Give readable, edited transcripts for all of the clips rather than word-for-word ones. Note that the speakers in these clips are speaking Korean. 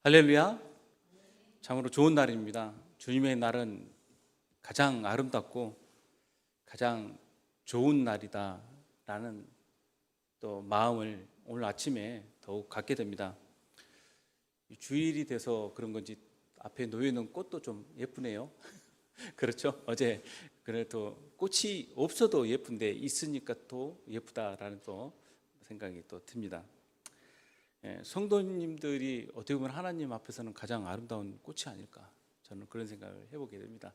할렐루야. 참으로 좋은 날입니다. 주님의 날은 가장 아름답고 가장 좋은 날이다라는 또 마음을 오늘 아침에 더욱 갖게 됩니다. 주일이 돼서 그런 건지 앞에 놓여있는 꽃도 좀 예쁘네요. 그렇죠? 어제 그래도 꽃이 없어도 예쁜데 있으니까 또 예쁘다라는 또 생각이 또 듭니다. 성도님들이 어떻게 보면 하나님 앞에서는 가장 아름다운 꽃이 아닐까, 저는 그런 생각을 해보게 됩니다.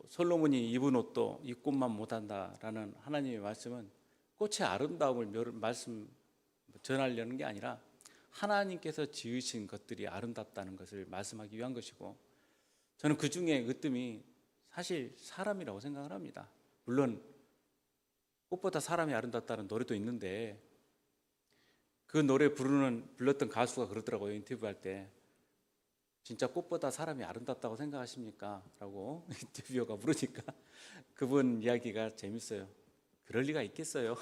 솔로몬이 입은 옷도 이 꽃만 못한다라는 하나님의 말씀은 꽃의 아름다움을 전하려는 게 아니라 하나님께서 지으신 것들이 아름답다는 것을 말씀하기 위한 것이고, 저는 그 중에 으뜸이 사실 사람이라고 생각을 합니다. 물론 꽃보다 사람이 아름답다는 노래도 있는데, 그 노래 불렀던 가수가 그러더라고요. 인터뷰할 때, 진짜 꽃보다 사람이 아름답다고 생각하십니까? 라고 인터뷰어가 물으니까 그분 이야기가 재밌어요. 그럴 리가 있겠어요?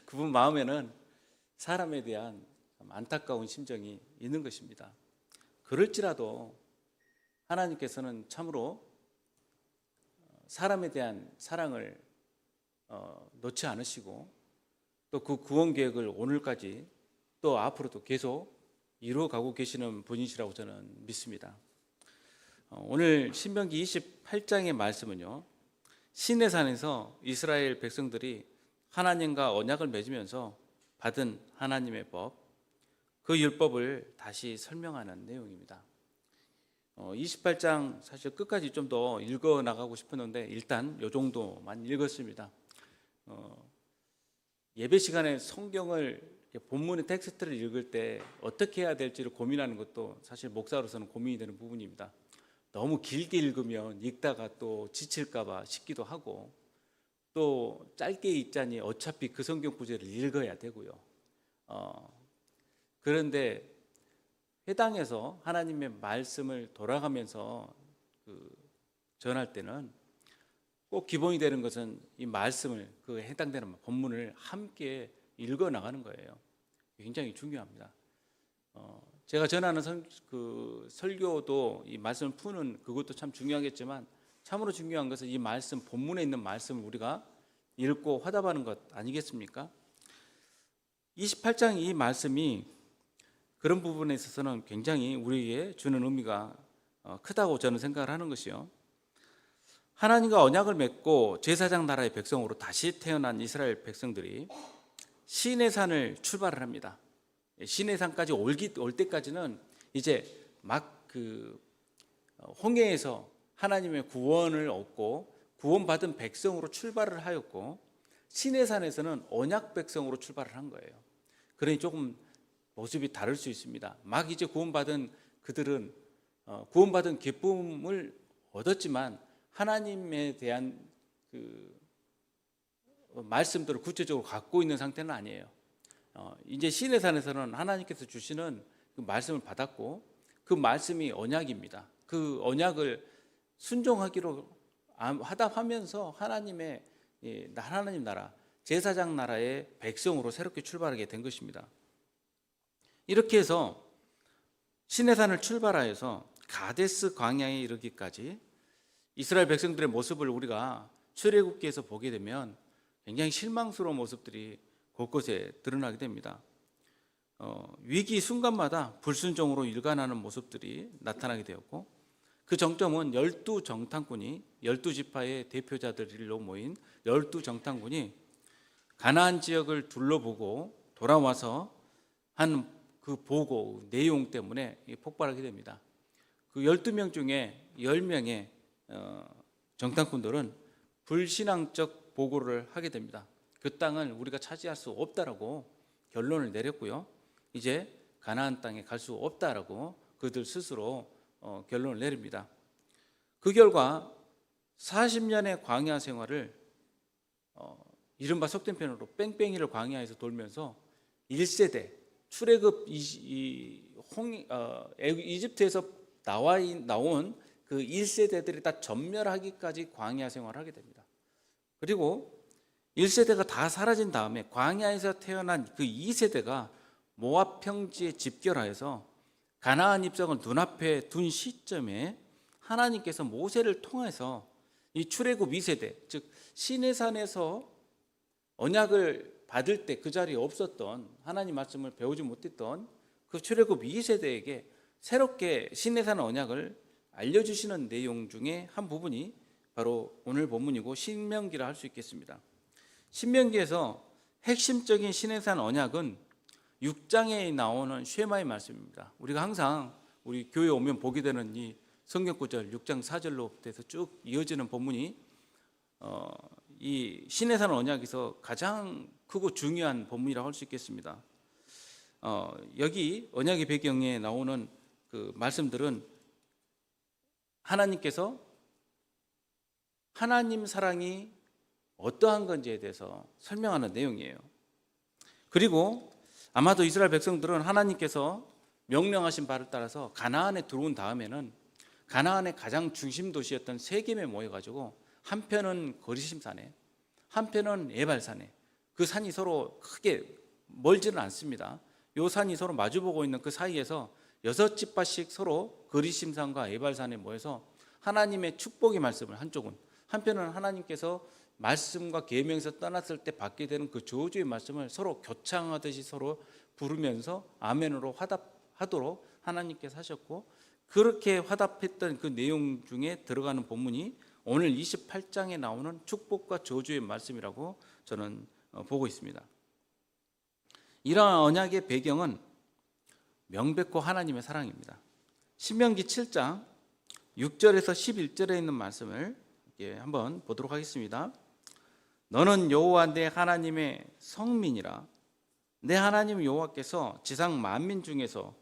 그분 마음에는 사람에 대한 안타까운 심정이 있는 것입니다. 그럴지라도 하나님께서는 참으로 사람에 대한 사랑을 놓지 않으시고, 또 그 구원 계획을 오늘까지 또 앞으로도 계속 이루어가고 계시는 분이시라고 저는 믿습니다. 오늘 신명기 28장의 말씀은요, 시내산에서 이스라엘 백성들이 하나님과 언약을 맺으면서 받은 하나님의 법, 그 율법을 다시 설명하는 내용입니다. 28장 사실 끝까지 좀 더 읽어 나가고 싶었는데 일단 이 정도만 읽었습니다. 예배 시간에 성경을 본문의 텍스트를 읽을 때 어떻게 해야 될지를 고민하는 것도 사실 목사로서는 고민이 되는 부분입니다. 너무 길게 읽으면 읽다가 또 지칠까 봐 싶기도 하고, 또 짧게 읽자니 어차피 그 성경 구절을 읽어야 되고요. 그런데 회당에서 하나님의 말씀을 돌아가면서 전할 때는 꼭 기본이 되는 것은 이 말씀을, 그 해당되는 본문을 함께 읽어 나가는 거예요. 굉장히 중요합니다. 제가 전하는 설교도 이 말씀을 푸는 그것도 참 중요하겠지만, 참으로 중요한 것은 이 말씀, 본문에 있는 말씀을 우리가 읽고 화답하는 것 아니겠습니까? 28장 이 말씀이 그런 부분에 있어서는 굉장히 우리에게 주는 의미가 크다고 저는 생각을 하는 것이요, 하나님과 언약을 맺고 제사장 나라의 백성으로 다시 태어난 이스라엘 백성들이 시내산을 출발을 합니다. 시내산까지 올 때까지는 이제 막 홍해에서 하나님의 구원을 얻고 구원받은 백성으로 출발을 하였고, 시내산에서는 언약 백성으로 출발을 한 거예요. 그러니 조금 모습이 다를 수 있습니다. 막 이제 구원받은 그들은 구원받은 기쁨을 얻었지만 하나님에 대한 말씀들을 구체적으로 갖고 있는 상태는 아니에요. 이제 시내산에서는 하나님께서 주시는 그 말씀을 받았고, 그 말씀이 언약입니다. 그 언약을 순종하기로 화답하면서 하나님 나라, 제사장 나라의 백성으로 새롭게 출발하게 된 것입니다. 이렇게 해서 시내산을 출발하여서 가데스 광야에 이르기까지 이스라엘 백성들의 모습을 우리가 출애굽기에서 보게 되면 굉장히 실망스러운 모습들이 곳곳에 드러나게 됩니다. 위기 순간마다 불순종으로 일관하는 모습들이 나타나게 되었고, 그 정점은 12정탐꾼이 12지파의 대표자들로 모인 12정탐꾼이 가나안 지역을 둘러보고 돌아와서 한 그 보고 내용 때문에 폭발하게 됩니다. 그 12명 중에 10명의 정탐꾼들은 불신앙적 보고를 하게 됩니다. 그 땅을 우리가 차지할 수 없다라고 결론을 내렸고요, 이제 가나안 땅에 갈 수 없다라고 그들 스스로 결론을 내립니다. 그 결과 40년의 광야 생활을 이른바 속된 표현으로 뺑뺑이를 광야에서 돌면서 1세대 출애굽 이집트에서 나온 그 1세대들이 다 전멸하기까지 광야 생활을 하게 됩니다. 그리고 1세대가 다 사라진 다음에 광야에서 태어난 그 2세대가 모압 평지에 집결하여서 가나안 입성을 눈앞에 둔 시점에 하나님께서 모세를 통해서 이 출애굽 2세대, 즉 시내산에서 언약을 받을 때 그 자리에 없었던, 하나님 말씀을 배우지 못했던 그 출애굽 2세대에게 새롭게 시내산 언약을 알려주시는 내용 중에 한 부분이 바로 오늘 본문이고 신명기라 할 수 있겠습니다. 신명기에서 핵심적인 시내산 언약은 6장에 나오는 쉐마의 말씀입니다. 우리가 항상 우리 교회 오면 보게 되는 이 성경 구절 6장 4절로부터 쭉 이어지는 본문이 이 시내산 언약에서 가장 크고 중요한 본문이라고 할 수 있겠습니다. 여기 언약의 배경에 나오는 그 말씀들은 하나님께서 하나님 사랑이 어떠한 건지에 대해서 설명하는 내용이에요. 그리고 아마도 이스라엘 백성들은 하나님께서 명령하신 바를 따라서 가나안에 들어온 다음에는 가나안의 가장 중심 도시였던 세겜에 모여가지고 한편은 거리심산에, 한편은 에발산에, 그 산이 서로 크게 멀지는 않습니다. 이 산이 서로 마주보고 있는 그 사이에서 6집밭씩 서로 거리심산과 에발산에 모여서 하나님의 축복의 말씀을 한편은 하나님께서 말씀과 계명에서 떠났을 때 받게 되는 그 저주의 말씀을 서로 교창하듯이 서로 부르면서 아멘으로 화답하도록 하나님께서 하셨고, 그렇게 화답했던 그 내용 중에 들어가는 본문이 오늘 28장에 나오는 축복과 저주의 말씀이라고 저는 보고 있습니다. 이러한 언약의 배경은 명백고 하나님의 사랑입니다. 신명기 7장 6절에서 11절에 있는 말씀을 한번 보도록 하겠습니다. 너는 여호와 내 하나님의 성민이라. 내 하나님 여호와께서 지상 만민 중에서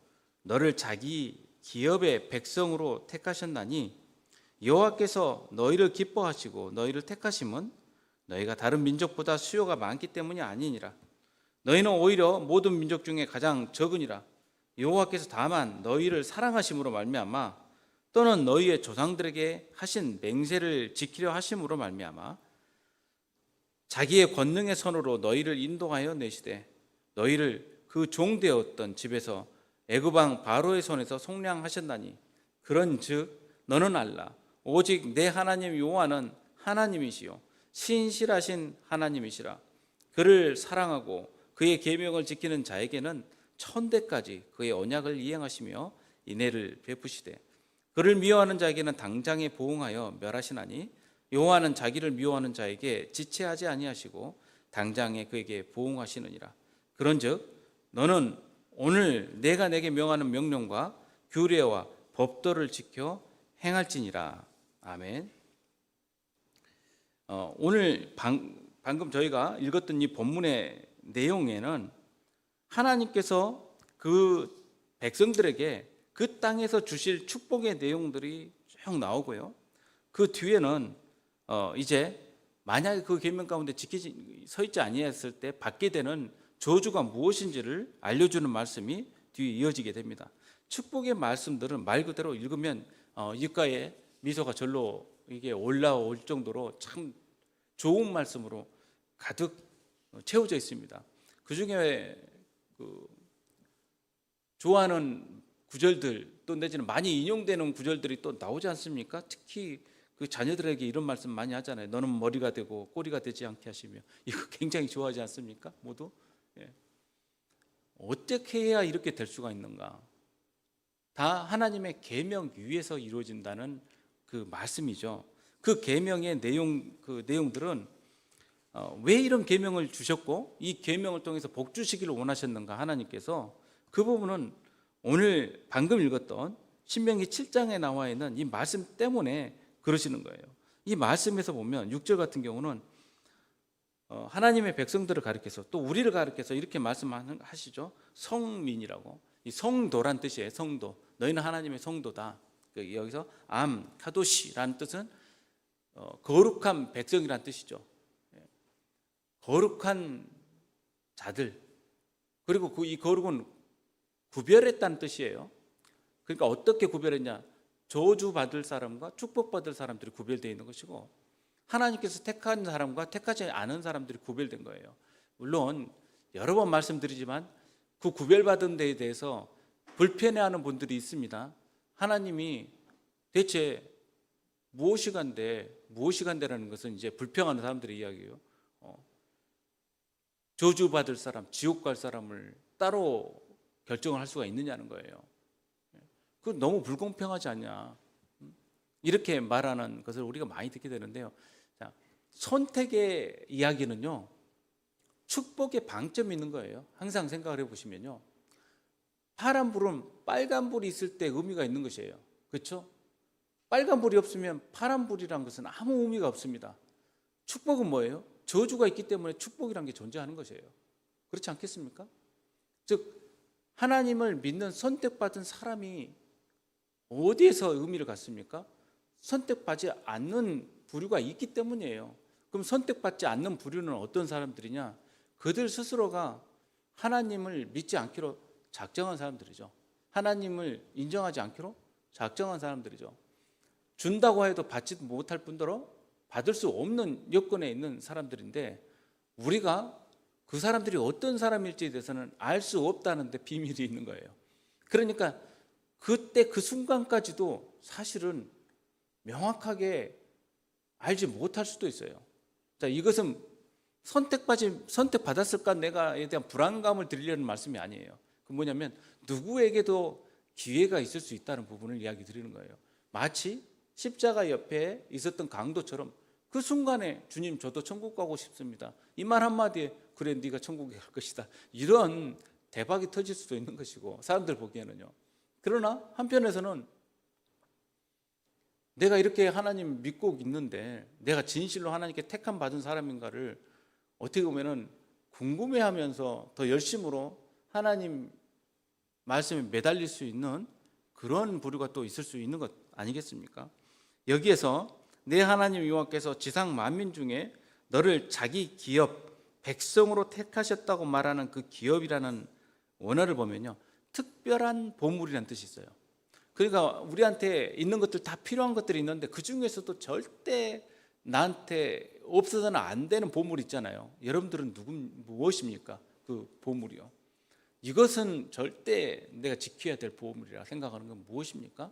너를 자기 기업의 백성으로 택하셨나니, 여호와께서 너희를 기뻐하시고 너희를 택하심은 너희가 다른 민족보다 수요가 많기 때문이 아니니라. 너희는 오히려 모든 민족 중에 가장 적으니라. 여호와께서 다만 너희를 사랑하심으로 말미암아, 또는 너희의 조상들에게 하신 맹세를 지키려 하심으로 말미암아 자기의 권능의 손으로 너희를 인도하여 내시되, 너희를 그 종되었던 집에서 애굽 왕 바로의 손에서 속량하셨나니, 그런즉 너는 알라. 오직 내 하나님 여호와는 하나님이시요 신실하신 하나님이시라. 그를 사랑하고 그의 계명을 지키는 자에게는 천대까지 그의 언약을 이행하시며 인애를 베푸시되, 그를 미워하는 자에게는 당장에 보응하여 멸하시나니, 여호와는 자기를 미워하는 자에게 지체하지 아니하시고 당장에 그에게 보응하시느니라. 그런즉 너는 오늘 내가 내게 명하는 명령과 규례와 법도를 지켜 행할지니라. 아멘. 오늘 방금 저희가 읽었던 이 본문의 내용에는 하나님께서 그 백성들에게 그 땅에서 주실 축복의 내용들이 쭉 나오고요. 그 뒤에는 이제 만약에 그 계명 가운데 서 있지 아니했을 때 받게 되는 저주가 무엇인지를 알려주는 말씀이 뒤에 이어지게 됩니다. 축복의 말씀들은 말 그대로 읽으면 입가에 미소가 절로 이게 올라올 정도로 참 좋은 말씀으로 가득 채워져 있습니다. 그 중에 좋아하는 구절들, 또 내지는 많이 인용되는 구절들이 또 나오지 않습니까? 특히 그 자녀들에게 이런 말씀 많이 하잖아요. 너는 머리가 되고 꼬리가 되지 않게 하시며. 이거 굉장히 좋아하지 않습니까? 모두. 예. 어떻게 해야 이렇게 될 수가 있는가? 다 하나님의 계명 위에서 이루어진다는 그 말씀이죠. 그 계명의 내용들은 왜 이런 계명을 주셨고 이 계명을 통해서 복 주시기를 원하셨는가, 하나님께서. 그 부분은 오늘 방금 읽었던 신명기 7장에 나와 있는 이 말씀 때문에 그러시는 거예요. 이 말씀에서 보면 6절 같은 경우는 하나님의 백성들을 가리켜서, 또 우리를 가리켜서 이렇게 말씀하시죠. 성민이라고. 이 성도란 뜻이에요. 성도. 너희는 하나님의 성도다. 여기서 카도시라는 뜻은 거룩한 백성이란 뜻이죠. 거룩한 자들. 그리고 이 거룩은 구별했다는 뜻이에요. 그러니까 어떻게 구별했냐? 저주받을 사람과 축복받을 사람들이 구별되어 있는 것이고, 하나님께서 택한 사람과 택하지 않은 사람들이 구별된 거예요. 물론 여러 번 말씀드리지만 그 구별받은 데에 대해서 불편해하는 분들이 있습니다. 하나님이 대체 무엇이 간대라는 것은 이제 불평하는 사람들의 이야기예요. 저주받을 사람, 지옥 갈 사람을 따로 결정을 할 수가 있느냐는 거예요. 그건 너무 불공평하지 않냐, 이렇게 말하는 것을 우리가 많이 듣게 되는데요. 자, 선택의 이야기는요, 축복의 방점이 있는 거예요. 항상 생각을 해보시면요, 파란 불은 빨간 불이 있을 때 의미가 있는 것이에요. 그렇죠? 빨간 불이 없으면 파란 불이란 것은 아무 의미가 없습니다. 축복은 뭐예요? 저주가 있기 때문에 축복이란 게 존재하는 것이에요. 그렇지 않겠습니까? 즉 하나님을 믿는 선택받은 사람이 어디에서 의미를 갖습니까? 선택받지 않는 부류가 있기 때문이에요. 그럼 선택받지 않는 부류는 어떤 사람들이냐? 그들 스스로가 하나님을 믿지 않기로 작정한 사람들이죠. 하나님을 인정하지 않기로 작정한 사람들이죠. 준다고 해도 받지도 못할 뿐더러 받을 수 없는 여건에 있는 사람들인데, 우리가 그 사람들이 어떤 사람일지에 대해서는 알 수 없다는 데 비밀이 있는 거예요. 그러니까 그때 그 순간까지도 사실은 명확하게 알지 못할 수도 있어요. 자, 이것은 선택받았을까 내가에 대한 불안감을 드리려는 말씀이 아니에요. 그 뭐냐면 누구에게도 기회가 있을 수 있다는 부분을 이야기 드리는 거예요. 마치 십자가 옆에 있었던 강도처럼 그 순간에 주님, 저도 천국 가고 싶습니다, 이 말 한마디에 그래 네가 천국에 갈 것이다, 이런 대박이 터질 수도 있는 것이고, 사람들 보기에는요. 그러나 한편에서는 내가 이렇게 하나님 믿고 있는데 내가 진실로 하나님께 택함 받은 사람인가를 어떻게 보면은 궁금해하면서 더 열심으로 하나님 말씀에 매달릴 수 있는 그런 부류가 또 있을 수 있는 것 아니겠습니까? 여기에서 내 하나님 여호와께서 지상 만민 중에 너를 자기 기업 백성으로 택하셨다고 말하는 그 기업이라는 원어를 보면요, 특별한 보물이라는 뜻이 있어요. 그러니까 우리한테 있는 것들 다 필요한 것들이 있는데 그 중에서도 절대 나한테 없어서는 안 되는 보물 있잖아요. 여러분들은 무엇입니까? 그 보물이요. 이것은 절대 내가 지켜야 될 보물이라 생각하는 건 무엇입니까?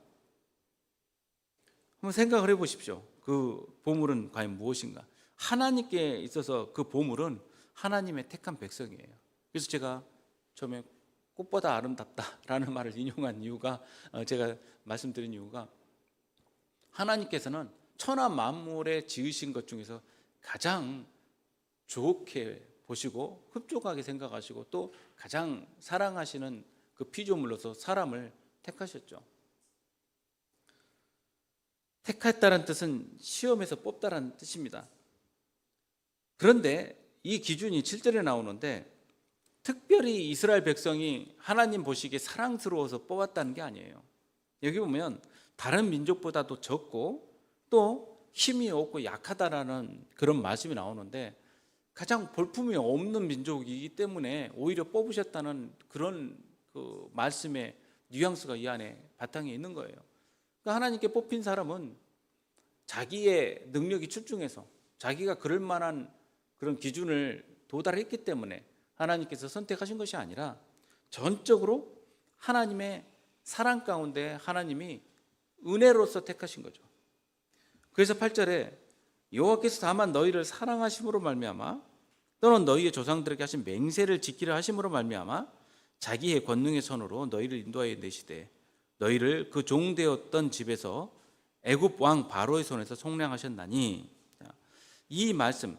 한번 생각을 해보십시오. 그 보물은 과연 무엇인가? 하나님께 있어서 그 보물은 하나님의 택한 백성이에요. 그래서 제가 처음에 꽃보다 아름답다라는 말을 인용한 이유가, 제가 말씀드린 이유가, 하나님께서는 천하 만물에 지으신 것 중에서 가장 좋게 보시고 흡족하게 생각하시고 또 가장 사랑하시는 그 피조물로서 사람을 택하셨죠. 택했다는 뜻은 시험에서 뽑다라는 뜻입니다. 그런데 이 기준이 7절에 나오는데 특별히 이스라엘 백성이 하나님 보시기에 사랑스러워서 뽑았다는 게 아니에요. 여기 보면 다른 민족보다도 적고 또 힘이 없고 약하다라는 그런 말씀이 나오는데, 가장 볼품이 없는 민족이기 때문에 오히려 뽑으셨다는 그런 그 말씀의 뉘앙스가 이 안에 바탕에 있는 거예요. 그러니까 하나님께 뽑힌 사람은 자기의 능력이 출중해서 자기가 그럴 만한 그런 기준을 도달했기 때문에 하나님께서 선택하신 것이 아니라 전적으로 하나님의 사랑 가운데 하나님이 은혜로서 택하신 거죠. 그래서 8절에 여호와께서 다만 너희를 사랑하심으로 말미암아 또는 너희의 조상들에게 하신 맹세를 지키려 하심으로 말미암아 자기의 권능의 손으로 너희를 인도하여 내시되 너희를 그 종되었던 집에서 애굽 왕 바로의 손에서 속량하셨나니. 이 말씀,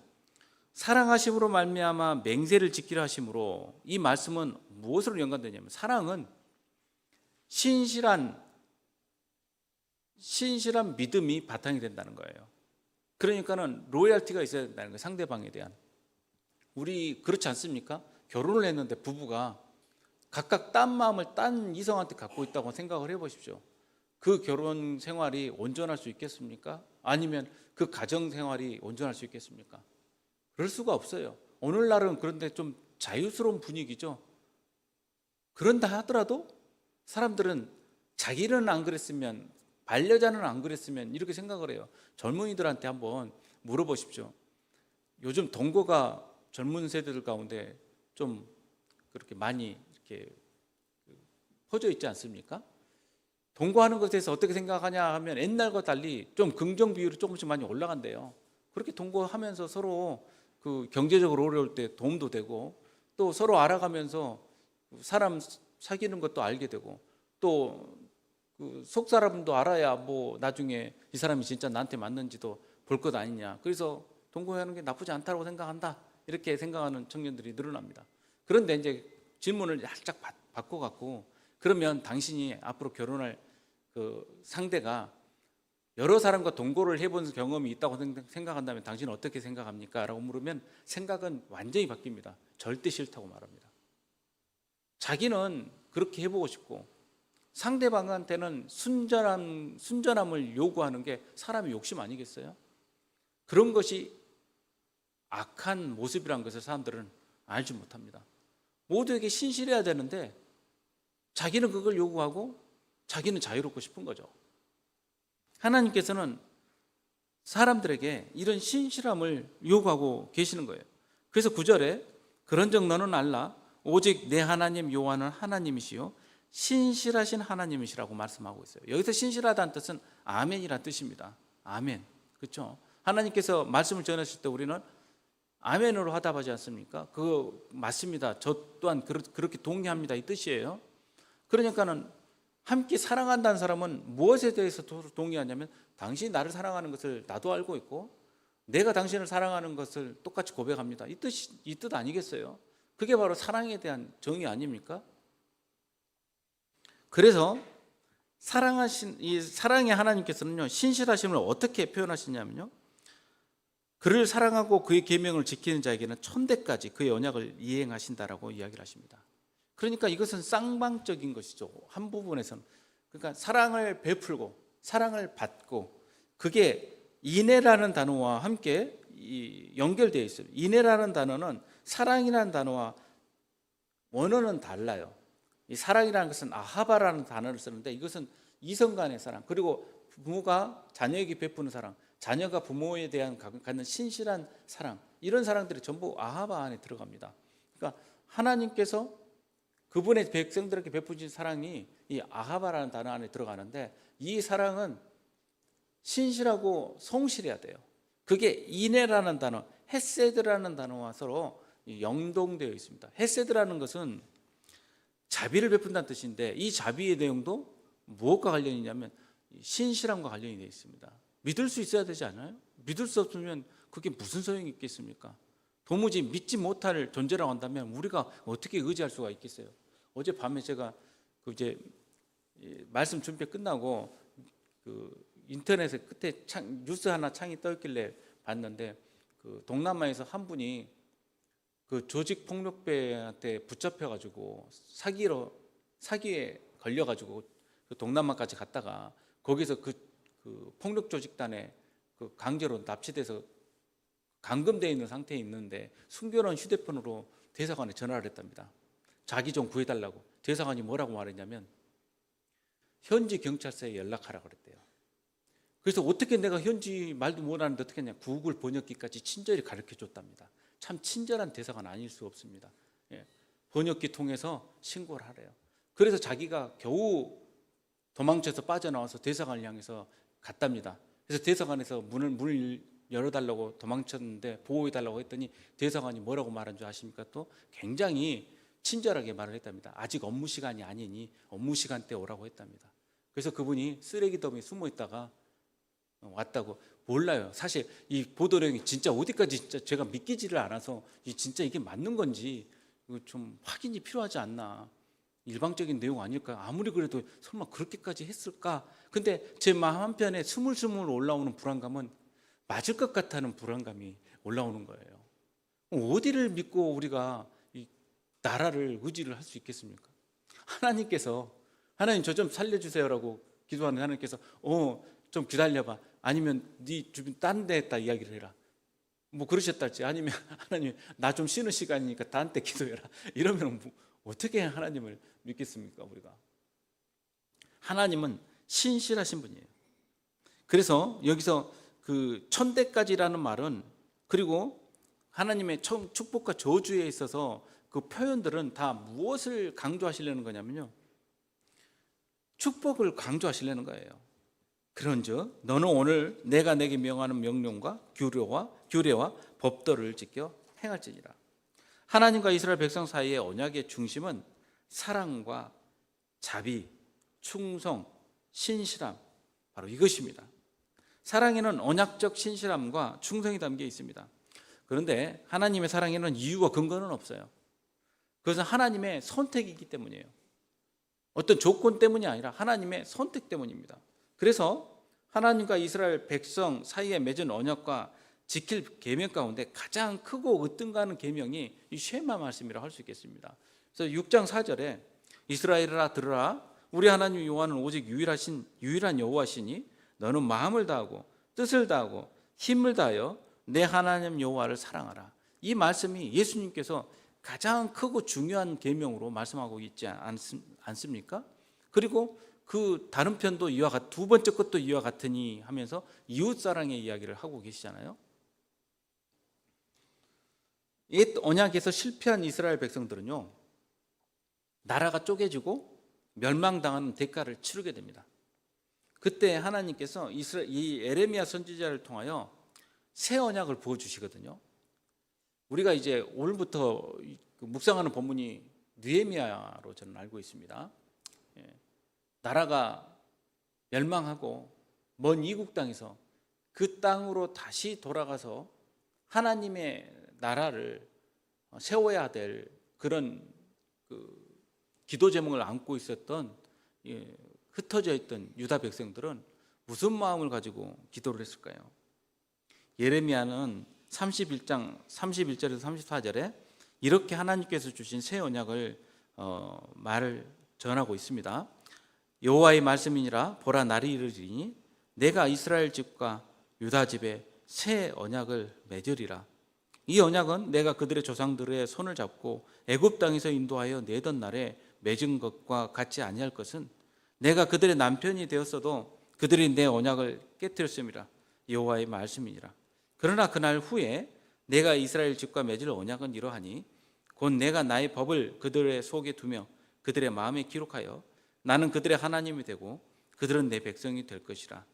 사랑하심으로 말미암아 맹세를 지키려 하심으로, 이 말씀은 무엇으로 연관되냐면 사랑은 신실한 믿음이 바탕이 된다는 거예요. 그러니까는 로열티가 있어야 된다는 거예요. 상대방에 대한. 우리 그렇지 않습니까? 결혼을 했는데 부부가 각각 딴 마음을 딴 이성한테 갖고 있다고 생각을 해보십시오. 그 결혼 생활이 온전할 수 있겠습니까? 아니면 그 가정 생활이 온전할 수 있겠습니까? 그럴 수가 없어요. 오늘날은 그런데 좀 자유스러운 분위기죠. 그런다 하더라도 사람들은 자기는 안 그랬으면, 반려자는 안 그랬으면 이렇게 생각을 해요. 젊은이들한테 한번 물어보십시오. 요즘 동거가 젊은 세대들 가운데 좀 그렇게 많이 이렇게 퍼져 있지 않습니까? 동거하는 것에 대해서 어떻게 생각하냐 하면 옛날과 달리 좀 긍정 비율이 조금씩 많이 올라간대요. 그렇게 동거하면서 서로 그 경제적으로 어려울 때 도움도 되고, 또 서로 알아가면서 사람 사귀는 것도 알게 되고, 또 그 속 사람도 알아야 뭐 나중에 이 사람이 진짜 나한테 맞는지도 볼 것 아니냐. 그래서 동거하는 게 나쁘지 않다고 생각한다, 이렇게 생각하는 청년들이 늘어납니다. 그런데 이제 질문을 살짝 바꿔갖고, 그러면 당신이 앞으로 결혼할 그 상대가 여러 사람과 동거를 해본 경험이 있다고 생각한다면 당신은 어떻게 생각합니까? 라고 물으면 생각은 완전히 바뀝니다. 절대 싫다고 말합니다. 자기는 그렇게 해보고 싶고, 상대방한테는 순전함을 요구하는 게 사람의 욕심 아니겠어요? 그런 것이 악한 모습이란 것을 사람들은 알지 못합니다. 모두에게 신실해야 되는데 자기는 그걸 요구하고 자기는 자유롭고 싶은 거죠. 하나님께서는 사람들에게 이런 신실함을 요구하고 계시는 거예요. 그래서 9절에 그런즉 너는 알라 오직 내 하나님 여호와는 하나님이시요 신실하신 하나님이시라고 말씀하고 있어요. 여기서 신실하다는 뜻은 아멘이라는 뜻입니다. 아멘. 그렇죠? 하나님께서 말씀을 전하실 때 우리는 아멘으로 화답하지 않습니까? 그거 맞습니다. 저 또한 그렇게 동의합니다, 이 뜻이에요. 그러니까는 함께 사랑한다는 사람은 무엇에 대해서 동의하냐면, 당신이 나를 사랑하는 것을 나도 알고 있고 내가 당신을 사랑하는 것을 똑같이 고백합니다, 이 뜻 아니겠어요? 그게 바로 사랑에 대한 정의 아닙니까? 그래서 이 사랑의 하나님께서는요, 신실하심을 어떻게 표현하시냐면요, 그를 사랑하고 그의 계명을 지키는 자에게는 천대까지 그의 언약을 이행하신다라고 이야기를 하십니다. 그러니까 이것은 쌍방적인 것이죠. 한 부분에서는, 그러니까 사랑을 베풀고 사랑을 받고, 그게 인애라는 단어와 함께 연결되어 있어요. 인애라는 단어는 사랑이라는 단어와 원어는 달라요. 이 사랑이라는 것은 아하바라는 단어를 쓰는데, 이것은 이성 간의 사랑, 그리고 부모가 자녀에게 베푸는 사랑, 자녀가 부모에 대한 갖는 신실한 사랑, 이런 사랑들이 전부 아하바 안에 들어갑니다. 그러니까 하나님께서 그분의 백성들에게 베푸신 사랑이 이 아하바라는 단어 안에 들어가는데, 이 사랑은 신실하고 성실해야 돼요. 그게 인애라는 단어, 헤세드라는 단어와 서로 연동되어 있습니다. 헤세드라는 것은 자비를 베푼다는 뜻인데, 이 자비의 내용도 무엇과 관련이 있냐면 신실함과 관련이 되어 있습니다. 믿을 수 있어야 되지 않아요? 믿을 수 없으면 그게 무슨 소용이 있겠습니까? 도무지 믿지 못할 존재라고 한다면 우리가 어떻게 의지할 수가 있겠어요? 어젯밤에 제가 이제 말씀 준비 끝나고 인터넷에 끝에 뉴스 하나 창이 떠 있길래 봤는데, 동남아에서 한 분이 조직 폭력배한테 붙잡혀가지고 사기에 걸려가지고 동남아까지 갔다가 거기서 그 폭력 조직단에 강제로 납치돼서 감금되어 있는 상태에 있는데, 숨겨놓은 휴대폰으로 대사관에 전화를 했답니다. 자기 좀 구해달라고. 대사관이 뭐라고 말했냐면 현지 경찰서에 연락하라고 그랬대요. 그래서 어떻게 내가 현지 말도 못하는데 어떻게 했냐, 구글 번역기까지 친절히 가르쳐 줬답니다. 참 친절한 대사관 아닐 수 없습니다. 번역기 통해서 신고를 하래요. 그래서 자기가 겨우 도망쳐서 빠져나와서 대사관을 향해서 갔답니다. 그래서 대사관에서 문을 열어달라고 도망쳤는데 보호해달라고 했더니 대사관이 뭐라고 말한 줄 아십니까? 또 굉장히 친절하게 말을 했답니다. 아직 업무 시간이 아니니 업무 시간 때 오라고 했답니다. 그래서 그분이 쓰레기 더미에 숨어 있다가 왔다고. 몰라요. 사실 이 보도 내용이 진짜 어디까지 진짜 제가 믿기지를 않아서 진짜 이게 맞는 건지 좀 확인이 필요하지 않나. 일방적인 내용 아닐까. 아무리 그래도 설마 그렇게까지 했을까. 근데 제 마음 한편에 스물스물 올라오는 불안감은 맞을 것 같다는 불안감이 올라오는 거예요. 어디를 믿고 우리가 이 나라를 의지를 할 수 있겠습니까? 하나님께서 하나님 저 좀 살려주세요라고 기도하는 하나님께서 좀 기다려봐. 아니면 네 주변 딴 데에다 이야기를 해라. 뭐 그러셨다 할지, 아니면 하나님 나 좀 쉬는 시간이니까 딴 데 기도해라. 이러면 어떻게 하나님을 믿겠습니까? 우리가. 하나님은 신실하신 분이에요. 그래서 여기서 그 천대까지라는 말은, 그리고 하나님의 축복과 저주에 있어서 그 표현들은 다 무엇을 강조하시려는 거냐면요, 축복을 강조하시려는 거예요. 그런즉 너는 오늘 내가 내게 명하는 명령과 규례와 법도를 지켜 행할지니라. 하나님과 이스라엘 백성 사이의 언약의 중심은 사랑과 자비, 충성, 신실함, 바로 이것입니다. 사랑에는 언약적 신실함과 충성이 담겨 있습니다. 그런데 하나님의 사랑에는 이유와 근거는 없어요. 그것은 하나님의 선택이기 때문이에요. 어떤 조건 때문이 아니라 하나님의 선택 때문입니다. 그래서 하나님과 이스라엘 백성 사이에 맺은 언약과 지킬 계명 가운데 가장 크고 으뜸가는 계명이 이 쉐마 말씀이라고 할 수 있겠습니다. 그래서 6장 4절에 이스라엘아 들으라, 우리 하나님 여호와는 오직 유일한 여호와시니 너는 마음을 다하고 뜻을 다하고 힘을 다하여 내 하나님 여호와를 사랑하라. 이 말씀이 예수님께서 가장 크고 중요한 계명으로 말씀하고 있지 않습니까? 그리고 그 다른 편도 두 번째 것도 이와 같으니 하면서 이웃 사랑의 이야기를 하고 계시잖아요. 이 언약에서 실패한 이스라엘 백성들은요, 나라가 쪼개지고 멸망당하는 대가를 치르게 됩니다. 그때 하나님께서 이 에레미야 선지자를 통하여 새 언약을 부어주시거든요. 우리가 이제 오늘부터 묵상하는 본문이 느헤미야로 저는 알고 있습니다. 나라가 멸망하고 먼 이국 땅에서 그 땅으로 다시 돌아가서 하나님의 나라를 세워야 될 그런 기도 제목을 안고 있었던 흩어져 있던 유다 백성들은 무슨 마음을 가지고 기도를 했을까요? 예레미야는 31장 31절에서 34절에 이렇게 하나님께서 주신 새 언약을 말을 전하고 있습니다. 여호와의 말씀이니라, 보라 날이 이르리니 내가 이스라엘 집과 유다 집에 새 언약을 맺으리라. 이 언약은 내가 그들의 조상들의 손을 잡고 애굽 땅에서 인도하여 내던 날에 맺은 것과 같지 아니할 것은 내가 그들의 남편이 되었어도 그들이 내 언약을 깨뜨렸음이라. 여호와의 말씀이니라. 그러나 그날 후에 내가 이스라엘 집과 맺을 언약은 이러하니 곧 내가 나의 법을 그들의 속에 두며 그들의 마음에 기록하여 나는 그들의 하나님이 되고 그들은 내 백성이 될 것이라.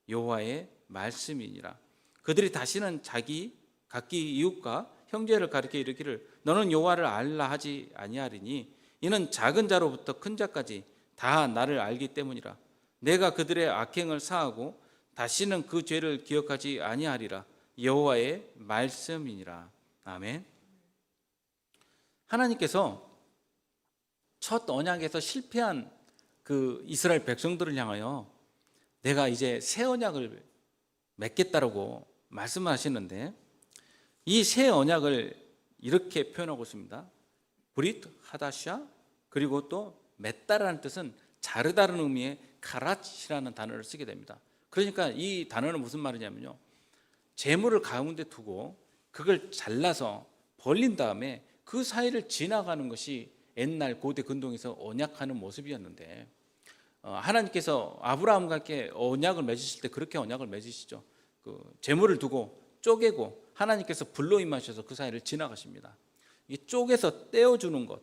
여호와의 말씀이니라. 그들이 다시는 각기 이웃과 형제를 가리켜 이르기를 너는 여호와를 알라 하지 아니하리니 이는 작은 자로부터 큰 자까지 다 나를 알기 때문이라. 내가 그들의 악행을 사하고 다시는 그 죄를 기억하지 아니하리라. 여호와의 말씀이니라. 아멘. 하나님께서 첫 언약에서 실패한 그 이스라엘 백성들을 향하여 내가 이제 새 언약을 맺겠다라고 말씀하시는데, 이 새 언약을 이렇게 표현하고 있습니다. 브릿 하다샤, 그리고 또 맺다라는 뜻은 자르다는 의미의 카라치라는 단어를 쓰게 됩니다. 그러니까 이 단어는 무슨 말이냐면요, 재물을 가운데 두고 그걸 잘라서 벌린 다음에 그 사이를 지나가는 것이 옛날 고대 근동에서 언약하는 모습이었는데, 하나님께서 아브라함과 함께 언약을 맺으실 때 그렇게 언약을 맺으시죠. 그 재물을 두고 쪼개고 하나님께서 불로 임하셔서 그 사이를 지나가십니다. 이 쪼개서 떼어주는 것,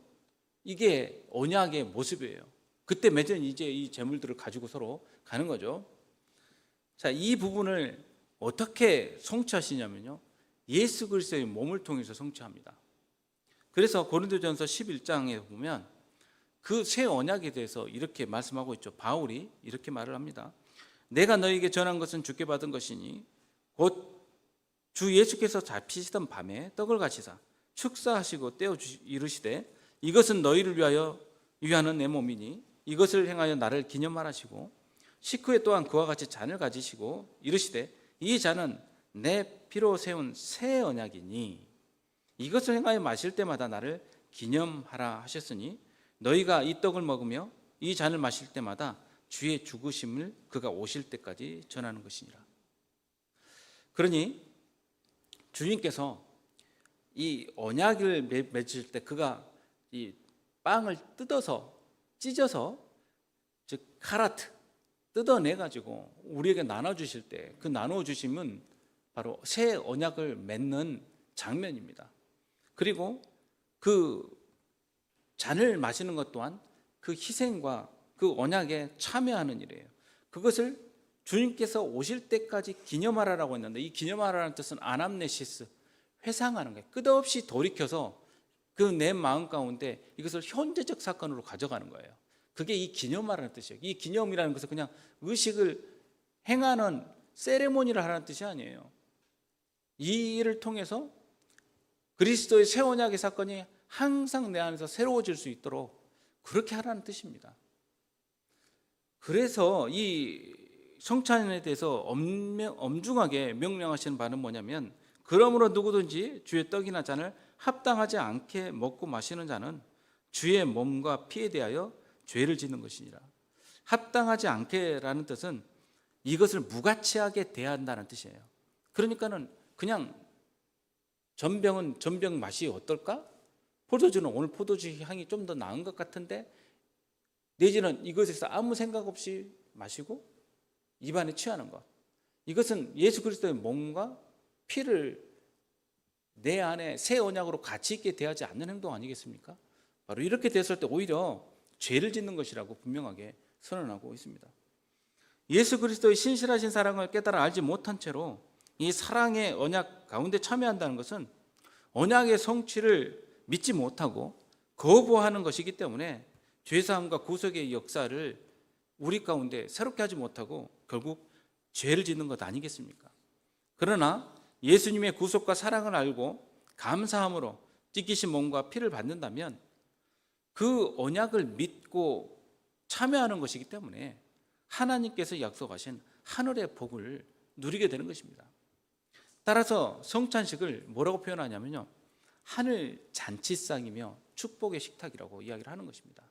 이게 언약의 모습이에요. 그때 맺은 이제 이 재물들을 가지고 서로 가는 거죠. 자, 이 부분을 어떻게 성취하시냐면요, 예수 그리스도의 몸을 통해서 성취합니다. 그래서 고린도전서 11장에 보면 그 새 언약에 대해서 이렇게 말씀하고 있죠. 바울이 이렇게 말을 합니다. 내가 너에게 전한 것은 주께 받은 것이니 곧 주 예수께서 잡히시던 밤에 떡을 가시사 축사하시고 떼어 이르시되 이것은 너희를 위하는 내 몸이니 이것을 행하여 나를 기념하라시고, 식후에 또한 그와 같이 잔을 가지시고 이르시되 이 잔은 내 피로 세운 새 언약이니 이것을 행하여 마실 때마다 나를 기념하라 하셨으니 너희가 이 떡을 먹으며 이 잔을 마실 때마다 주의 죽으심을 그가 오실 때까지 전하는 것이니라. 그러니 주님께서 이 언약을 맺으실 때 그가 이 빵을 찢어서 즉 카라트, 뜯어내 가지고 우리에게 나눠 주실 때 그 나눠 주심은 바로 새 언약을 맺는 장면입니다. 그리고 그 잔을 마시는 것 또한 그 희생과 그 언약에 참여하는 일이에요. 그것을 주님께서 오실 때까지 기념하라라고 했는데, 이 기념하라는 뜻은 아남네시스, 회상하는 거예요. 끝없이 돌이켜서 그 내 마음 가운데 이것을 현재적 사건으로 가져가는 거예요. 그게 이 기념하라는 뜻이에요. 이 기념이라는 것은 그냥 의식을 행하는 세레모니를 하라는 뜻이 아니에요. 이 일을 통해서 그리스도의 새 언약의 사건이 항상 내 안에서 새로워질 수 있도록 그렇게 하라는 뜻입니다. 그래서 이 성찬에 대해서 엄중하게 명령하시는 바는 뭐냐면, 그러므로 누구든지 주의 떡이나 잔을 합당하지 않게 먹고 마시는 자는 주의 몸과 피에 대하여 죄를 짓는 것이니라. 합당하지 않게라는 뜻은 이것을 무가치하게 대한다는 뜻이에요. 그러니까는 그냥 전병은 전병 맛이 어떨까? 포도주는 오늘 포도주 향이 좀 더 나은 것 같은데, 내지는 이것에서 아무 생각 없이 마시고 입안에 취하는 것. 이것은 예수 그리스도의 몸과 피를 내 안에 새 언약으로 가치 있게 대하지 않는 행동 아니겠습니까? 바로 이렇게 됐을 때 오히려 죄를 짓는 것이라고 분명하게 선언하고 있습니다. 예수 그리스도의 신실하신 사랑을 깨달아 알지 못한 채로 이 사랑의 언약 가운데 참여한다는 것은 언약의 성취를 믿지 못하고 거부하는 것이기 때문에 죄사함과 구속의 역사를 우리 가운데 새롭게 하지 못하고 결국 죄를 짓는 것 아니겠습니까? 그러나 예수님의 구속과 사랑을 알고 감사함으로 찢기신 몸과 피를 받는다면 그 언약을 믿고 참여하는 것이기 때문에 하나님께서 약속하신 하늘의 복을 누리게 되는 것입니다. 따라서 성찬식을 뭐라고 표현하냐면요, 하늘 잔치상이며 축복의 식탁이라고 이야기를 하는 것입니다.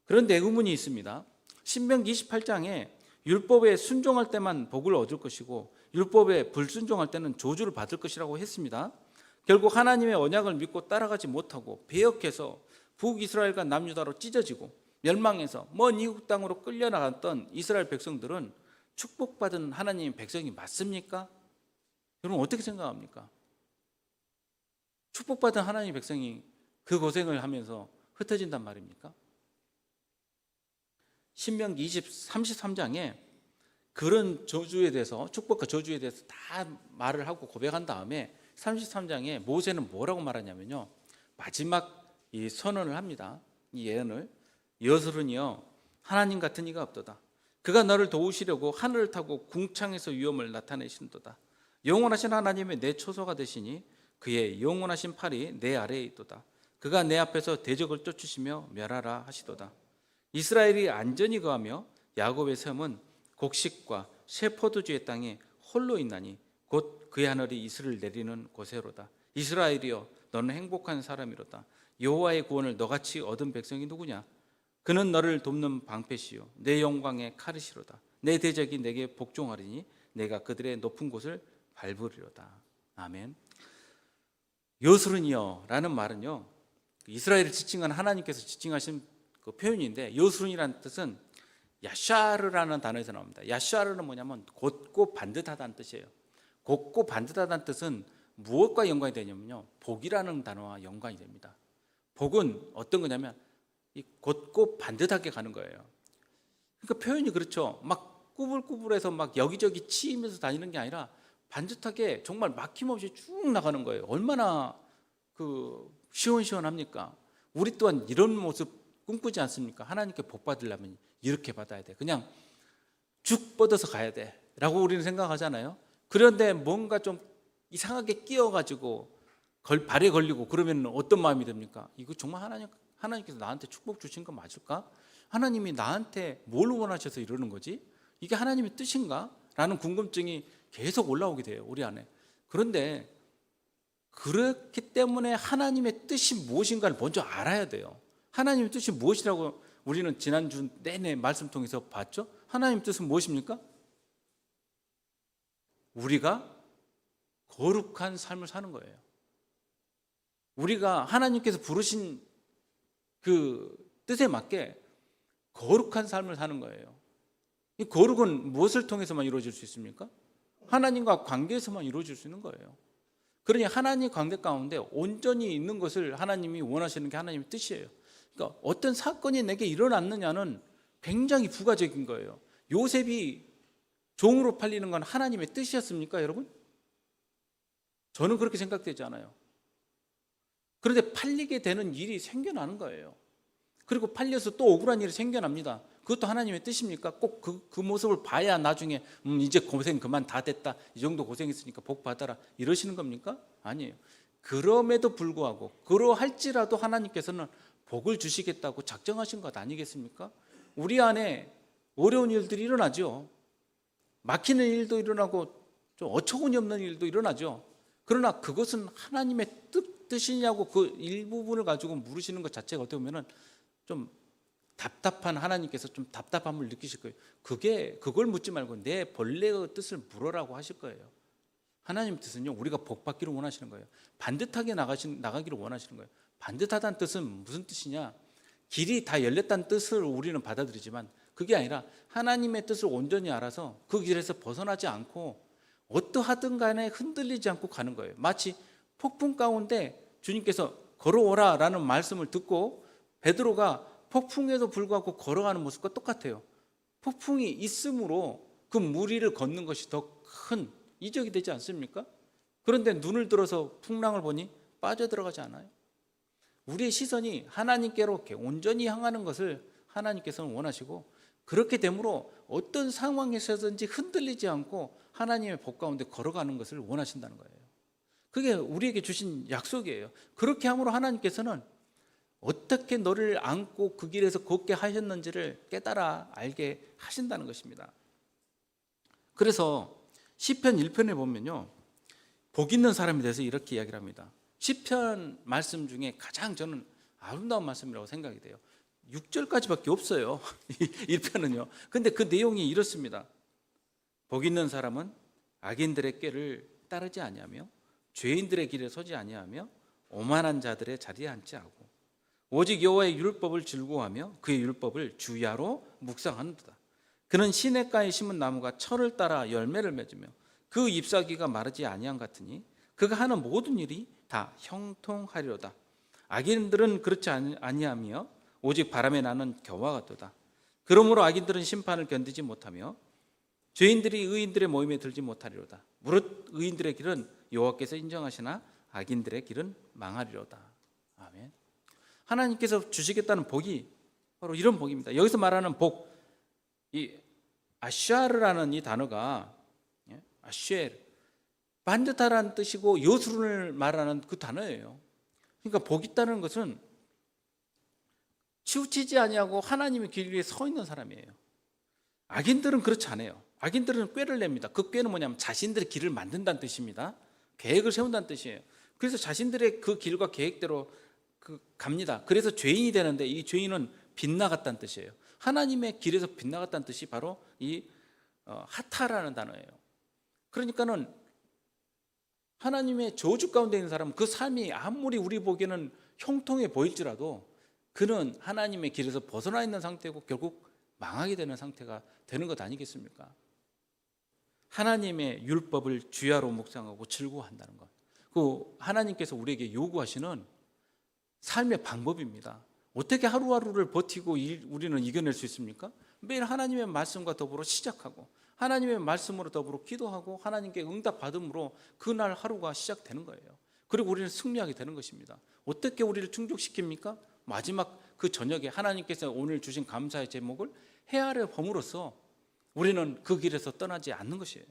그런데 의문이 있습니다. 신명기 28장에 율법에 순종할 때만 복을 얻을 것이고 율법에 불순종할 때는 저주를 받을 것이라고 했습니다. 결국 하나님의 언약을 믿고 따라가지 못하고 배역해서 북이스라엘과 남유다로 찢어지고 멸망해서 먼 이국 땅으로 끌려나갔던 이스라엘 백성들은 축복받은 하나님의 백성이 맞습니까? 여러분 어떻게 생각합니까? 축복받은 하나님의 백성이 그 고생을 하면서 흩어진단 말입니까? 신명기 33장에 그런 저주에 대해서, 축복과 저주에 대해서 다 말을 하고 고백한 다음에 33장에 모세는 뭐라고 말하냐면요, 마지막 이 선언을 합니다. 이 예언을, 여호수는요 하나님 같은 이가 없도다. 그가 너를 도우시려고 하늘을 타고 궁창에서 위엄을 나타내시는도다. 영원하신 하나님의 내 초소가 되시니 그의 영원하신 팔이 내 아래에 있도다. 그가 내 앞에서 대적을 쫓으시며 멸하라 하시도다. 이스라엘이 안전히 거하며 야곱의 섬은 곡식과 새 포도주의 땅에 홀로 있나니 곧 그의 하늘이 이슬을 내리는 곳에로다. 이스라엘이여 너는 행복한 사람이로다. 여호와의 구원을 너같이 얻은 백성이 누구냐? 그는 너를 돕는 방패시요 내 영광의 칼이시로다. 내 대적이 내게 복종하리니 내가 그들의 높은 곳을 밟으리로다. 아멘. 여호수는요 라는 말은요, 이스라엘을 지칭한 하나님께서 지칭하신 그 표현인데, 여호수는이라는 뜻은 야샤르라는 단어에서 나옵니다. 야샤르는 뭐냐면 곧고 반듯하다는 뜻이에요. 곧고 반듯하다는 뜻은 무엇과 연관이 되냐면요, 복이라는 단어와 연관이 됩니다. 복은 어떤 거냐면 이 곧고 반듯하게 가는 거예요. 그러니까 표현이 그렇죠. 막 꾸불꾸불해서 막 여기저기 치이면서 다니는 게 아니라 반듯하게 정말 막힘없이 쭉 나가는 거예요. 얼마나 그 시원시원합니까? 우리 또한 이런 모습 꿈꾸지 않습니까? 하나님께 복 받으려면 이렇게 받아야 돼. 그냥 쭉 뻗어서 가야 돼 라고 우리는 생각하잖아요. 그런데 뭔가 좀 이상하게 끼어가지고 발에 걸리고 그러면 어떤 마음이 듭니까? 이거 정말 하나님께서 나한테 축복 주신 거 맞을까? 하나님이 나한테 뭘 원하셔서 이러는 거지? 이게 하나님의 뜻인가? 라는 궁금증이 계속 올라오게 돼요, 우리 안에. 그런데 그렇기 때문에 하나님의 뜻이 무엇인가를 먼저 알아야 돼요. 하나님의 뜻이 무엇이라고 우리는 지난주 내내 말씀 통해서 봤죠? 하나님의 뜻은 무엇입니까? 우리가 거룩한 삶을 사는 거예요. 우리가 하나님께서 부르신 그 뜻에 맞게 거룩한 삶을 사는 거예요. 이 거룩은 무엇을 통해서만 이루어질 수 있습니까? 하나님과 관계에서만 이루어질 수 있는 거예요. 그러니 하나님 관계 가운데 온전히 있는 것을 하나님이 원하시는 게 하나님의 뜻이에요. 그러니까 어떤 사건이 내게 일어났느냐는 굉장히 부가적인 거예요. 요셉이 종으로 팔리는 건 하나님의 뜻이었습니까, 여러분? 저는 그렇게 생각되지 않아요. 그런데 팔리게 되는 일이 생겨나는 거예요. 그리고 팔려서 또 억울한 일이 생겨납니다. 그것도 하나님의 뜻입니까? 꼭 그 모습을 봐야 나중에 이제 고생 그만 다 됐다, 이 정도 고생했으니까 복 받아라, 이러시는 겁니까? 아니에요. 그럼에도 불구하고 그러할지라도 하나님께서는 복을 주시겠다고 작정하신 것 아니겠습니까? 우리 안에 어려운 일들이 일어나죠. 막히는 일도 일어나고 좀 어처구니 없는 일도 일어나죠. 그러나 그것은 하나님의 뜻이냐고 그 일부분을 가지고 물으시는 것 자체가 어떻게 보면 좀 답답한, 하나님께서 좀 답답함을 느끼실 거예요. 그걸 묻지 말고 내 본래의 뜻을 물으라고 하실 거예요. 하나님 뜻은요, 우리가 복 받기를 원하시는 거예요. 반듯하게 나가기를 원하시는 거예요. 반듯하다는 뜻은 무슨 뜻이냐? 길이 다 열렸다는 뜻을 우리는 받아들이지만 그게 아니라 하나님의 뜻을 온전히 알아서 그 길에서 벗어나지 않고 어떠하든 간에 흔들리지 않고 가는 거예요. 마치 폭풍 가운데 주님께서 걸어오라 라는 말씀을 듣고 베드로가 폭풍에도 불구하고 걸어가는 모습과 똑같아요. 폭풍이 있으므로 그 무리를 걷는 것이 더 큰 이적이 되지 않습니까? 그런데 눈을 들어서 풍랑을 보니 빠져들어가지 않아요. 우리의 시선이 하나님께로 이렇게 온전히 향하는 것을 하나님께서는 원하시고, 그렇게 되므로 어떤 상황에서든지 흔들리지 않고 하나님의 복 가운데 걸어가는 것을 원하신다는 거예요. 그게 우리에게 주신 약속이에요. 그렇게 함으로 하나님께서는 어떻게 너를 안고 그 길에서 걷게 하셨는지를 깨달아 알게 하신다는 것입니다. 그래서 시편 1편에 보면요, 복 있는 사람에 대해서 이렇게 이야기를 합니다. 시편 말씀 중에 가장 저는 아름다운 말씀이라고 생각이 돼요. 6절까지밖에 없어요. 1편은요. 근데 그 내용이 이렇습니다. 복 있는 사람은 악인들의 꾀를 따르지 아니하며 죄인들의 길에 서지 아니하며 오만한 자들의 자리에 앉지 않고 오직 여호와의 율법을 즐거워하며 그의 율법을 주야로 묵상하는도다. 그는 시냇가에 심은 나무가 철을 따라 열매를 맺으며 그 잎사귀가 마르지 아니한 같으니 그가 하는 모든 일이 다 형통하리로다. 악인들은 그렇지 아니하며 오직 바람에 나는 겨와 같도다. 그러므로 악인들은 심판을 견디지 못하며 죄인들이 의인들의 모임에 들지 못하리로다. 무릇 의인들의 길은 여호와께서 인정하시나 악인들의 길은 망하리로다. 아멘. 하나님께서 주시겠다는 복이 바로 이런 복입니다. 여기서 말하는 복, 이 아샤르라는 이 단어가 아쉐르, 반듯하라는 뜻이고 여수론을 말하는 그 단어예요. 그러니까 복 있다는 것은 치우치지 아니하고 하나님의 길 위에 서 있는 사람이에요. 악인들은 그렇지 않아요. 악인들은 꾀를 냅니다. 그 꾀는 뭐냐면 자신들의 길을 만든다는 뜻입니다. 계획을 세운다는 뜻이에요. 그래서 자신들의 그 길과 계획대로 갑니다. 그래서 죄인이 되는데 이 죄인은 빗나갔다는 뜻이에요. 하나님의 길에서 빗나갔다는 뜻이 바로 이 하타라는 단어예요. 그러니까는 하나님의 저주 가운데 있는 사람은 그 삶이 아무리 우리 보기에는 형통해 보일지라도 그는 하나님의 길에서 벗어나 있는 상태고 결국 망하게 되는 상태가 되는 것 아니겠습니까? 하나님의 율법을 주야로 묵상하고 즐거워한다는 것, 그 하나님께서 우리에게 요구하시는 삶의 방법입니다. 어떻게 하루하루를 버티고 우리는 이겨낼 수 있습니까? 매일 하나님의 말씀과 더불어 시작하고 하나님의 말씀으로 더불어 기도하고 하나님께 응답받음으로 그날 하루가 시작되는 거예요. 그리고 우리는 승리하게 되는 것입니다. 어떻게 우리를 충족시킵니까? 마지막 그 저녁에 하나님께서 오늘 주신 감사의 제목을 헤아려 봄으로써 우리는 그 길에서 떠나지 않는 것이에요.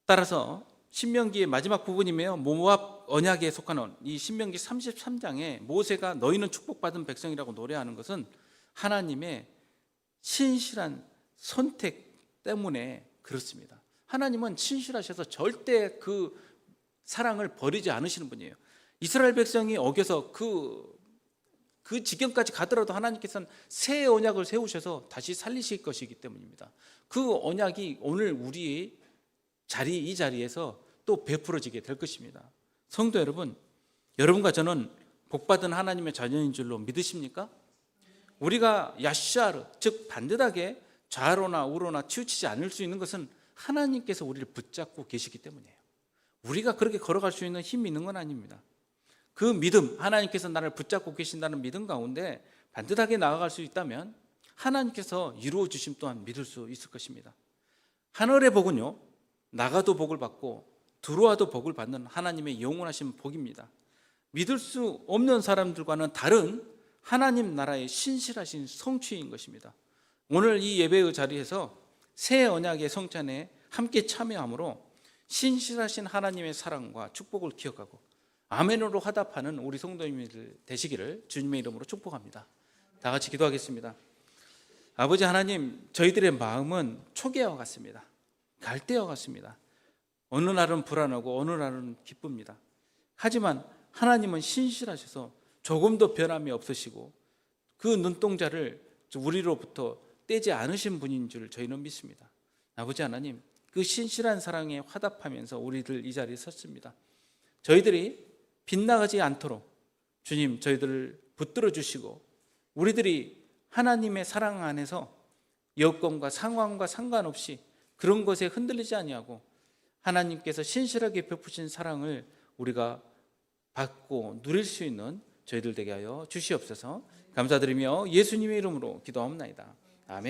따라서 신명기의 마지막 부분이며 모압 언약에 속하는 이 신명기 33장에 모세가 너희는 축복받은 백성이라고 노래하는 것은 하나님의 신실한 선택 때문에 그렇습니다. 하나님은 신실하셔서 절대 그 사랑을 버리지 않으시는 분이에요. 이스라엘 백성이 어겨서 그 지경까지 가더라도 하나님께서는 새 언약을 세우셔서 다시 살리실 것이기 때문입니다. 그 언약이 오늘 우리의 이 자리에서 또 베풀어지게 될 것입니다. 성도 여러분, 여러분과 저는 복받은 하나님의 자녀인 줄로 믿으십니까? 우리가 야샤르, 즉 반듯하게 좌로나 우로나 치우치지 않을 수 있는 것은 하나님께서 우리를 붙잡고 계시기 때문이에요. 우리가 그렇게 걸어갈 수 있는 힘이 있는 건 아닙니다. 그 믿음, 하나님께서 나를 붙잡고 계신다는 믿음 가운데 반듯하게 나아갈 수 있다면 하나님께서 이루어 주심 또한 믿을 수 있을 것입니다. 하늘의 복은요, 나가도 복을 받고 들어와도 복을 받는 하나님의 영원하신 복입니다. 믿을 수 없는 사람들과는 다른 하나님 나라의 신실하신 성취인 것입니다. 오늘 이 예배의 자리에서 새 언약의 성찬에 함께 참여함으로 신실하신 하나님의 사랑과 축복을 기억하고 아멘으로 화답하는 우리 성도님들 되시기를 주님의 이름으로 축복합니다. 다 같이 기도하겠습니다. 아버지 하나님, 저희들의 마음은 초기와 같습니다. 갈대와 같습니다. 어느 날은 불안하고 어느 날은 기쁩니다. 하지만 하나님은 신실하셔서 조금도 변함이 없으시고 그 눈동자를 우리로부터 떼지 않으신 분인 줄 저희는 믿습니다. 아버지 하나님, 그 신실한 사랑에 화답하면서 우리들 이 자리에 섰습니다. 저희들이 빗나가지 않도록 주님 저희들을 붙들어 주시고 우리들이 하나님의 사랑 안에서 여건과 상황과 상관없이 그런 것에 흔들리지 아니하고 하나님께서 신실하게 베푸신 사랑을 우리가 받고 누릴 수 있는 저희들 되게 하여 주시옵소서. 감사드리며 예수님의 이름으로 기도하옵나이다.